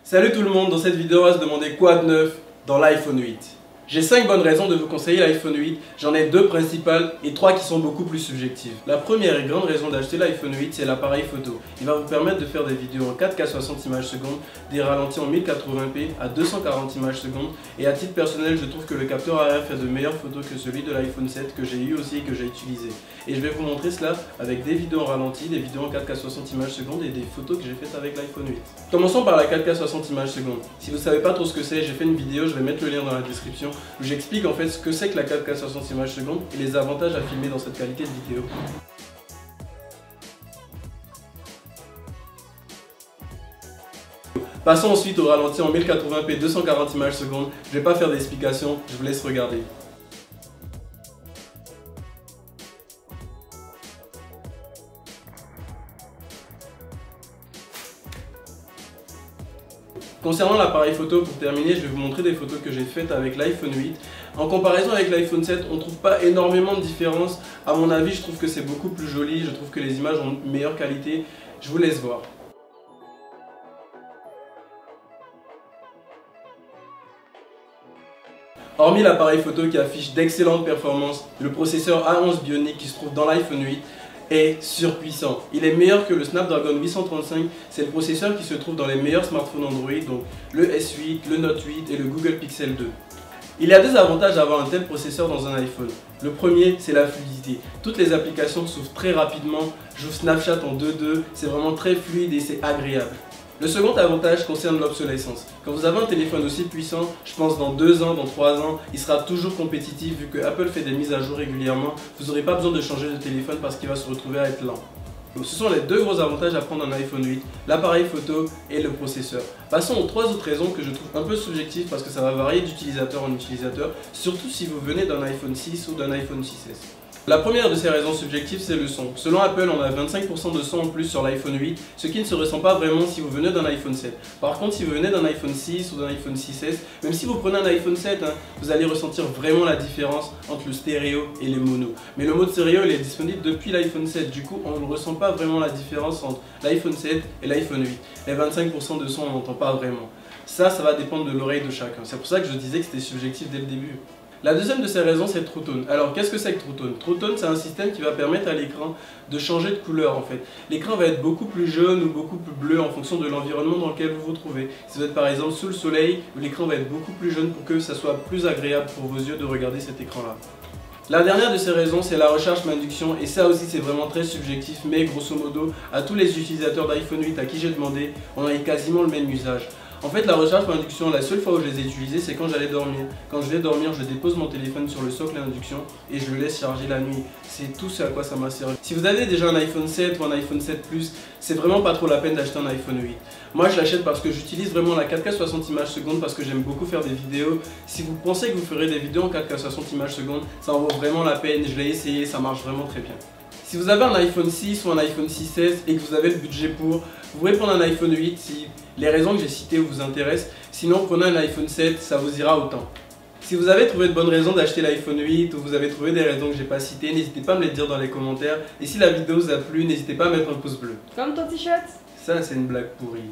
Salut tout le monde, dans cette vidéo on va se demander quoi de neuf dans l'iPhone 8. J'ai 5 bonnes raisons de vous conseiller l'iPhone 8, j'en ai 2 principales et 3 qui sont beaucoup plus subjectives. La première et grande raison d'acheter l'iPhone 8, c'est l'appareil photo. Il va vous permettre de faire des vidéos en 4K 60 images secondes, des ralentis en 1080p à 240 images secondes, et à titre personnel je trouve que le capteur arrière fait de meilleures photos que celui de l'iPhone 7 que j'ai eu aussi et que j'ai utilisé. Et je vais vous montrer cela avec des vidéos en ralenti, des vidéos en 4K 60 images secondes et des photos que j'ai faites avec l'iPhone 8. Commençons par la 4K 60 images secondes. Si vous ne savez pas trop ce que c'est, j'ai fait une vidéo, je vais mettre le lien dans la description, où j'explique en fait ce que c'est que la 4K 60 images secondes et les avantages à filmer dans cette qualité de vidéo. Passons ensuite au ralenti en 1080p 240 images secondes. Je vais pas faire d'explication, je vous laisse regarder. Concernant l'appareil photo, pour terminer, je vais vous montrer des photos que j'ai faites avec l'iPhone 8. En comparaison avec l'iPhone 7, on ne trouve pas énormément de différence. À mon avis, je trouve que c'est beaucoup plus joli, je trouve que les images ont une meilleure qualité. Je vous laisse voir. Hormis l'appareil photo qui affiche d'excellentes performances, le processeur A11 Bionic qui se trouve dans l'iPhone 8 est surpuissant. Il est meilleur que le Snapdragon 835, c'est le processeur qui se trouve dans les meilleurs smartphones Android, donc le S8, le Note 8 et le Google Pixel 2. Il y a des avantages à avoir un tel processeur dans un iPhone. Le premier, c'est la fluidité. Toutes les applications s'ouvrent très rapidement, j'ouvre Snapchat en 2.2, c'est vraiment très fluide et c'est agréable. Le second avantage concerne l'obsolescence. Quand vous avez un téléphone aussi puissant, je pense dans 2 ans, dans 3 ans, il sera toujours compétitif vu que Apple fait des mises à jour régulièrement. Vous n'aurez pas besoin de changer de téléphone parce qu'il va se retrouver à être lent. Donc, ce sont les 2 gros avantages à prendre d'un iPhone 8, l'appareil photo et le processeur. Passons aux 3 autres raisons que je trouve un peu subjectives parce que ça va varier d'utilisateur en utilisateur, surtout si vous venez d'un iPhone 6 ou d'un iPhone 6S. La première de ces raisons subjectives, c'est le son. Selon Apple, on a 25% de son en plus sur l'iPhone 8, ce qui ne se ressent pas vraiment si vous venez d'un iPhone 7. Par contre, si vous venez d'un iPhone 6 ou d'un iPhone 6S, même si vous prenez un iPhone 7, vous allez ressentir vraiment la différence entre le stéréo et les monos. Mais le mode stéréo, il est disponible depuis l'iPhone 7, du coup, on ne ressent pas vraiment la différence entre l'iPhone 7 et l'iPhone 8. Les 25% de son, on n'entend pas vraiment. Ça va dépendre de l'oreille de chacun. C'est pour ça que je disais que c'était subjectif dès le début. La deuxième de ces raisons, c'est True Tone. Alors, qu'est-ce que c'est que True Tone? True Tone, c'est un système qui va permettre à l'écran de changer de couleur en fait. L'écran va être beaucoup plus jaune ou beaucoup plus bleu en fonction de l'environnement dans lequel vous vous trouvez. Si vous êtes par exemple sous le soleil, l'écran va être beaucoup plus jaune pour que ça soit plus agréable pour vos yeux de regarder cet écran-là. La dernière de ces raisons, c'est la recharge par induction, et ça aussi c'est vraiment très subjectif, mais grosso modo, à tous les utilisateurs d'iPhone 8 à qui j'ai demandé, on a eu quasiment le même usage. En fait, la recharge par induction, la seule fois où je les ai utilisées, c'est quand j'allais dormir. Quand je vais dormir, je dépose mon téléphone sur le socle d'induction et je le laisse charger la nuit. C'est tout ce à quoi ça m'a servi. Si vous avez déjà un iPhone 7 ou un iPhone 7 Plus, c'est vraiment pas trop la peine d'acheter un iPhone 8. Moi, je l'achète parce que j'utilise vraiment la 4K 60 images secondes parce que j'aime beaucoup faire des vidéos. Si vous pensez que vous ferez des vidéos en 4K 60 images secondes, ça en vaut vraiment la peine. Je l'ai essayé, ça marche vraiment très bien. Si vous avez un iPhone 6 ou un iPhone 6S et que vous avez le budget pour, vous pouvez prendre un iPhone 8 si les raisons que j'ai citées vous intéressent. Sinon, prenez un iPhone 7, ça vous ira autant. Si vous avez trouvé de bonnes raisons d'acheter l'iPhone 8 ou vous avez trouvé des raisons que j'ai pas citées, n'hésitez pas à me les dire dans les commentaires. Et si la vidéo vous a plu, n'hésitez pas à mettre un pouce bleu. Comme ton t-shirt. Ça, c'est une blague pourrie.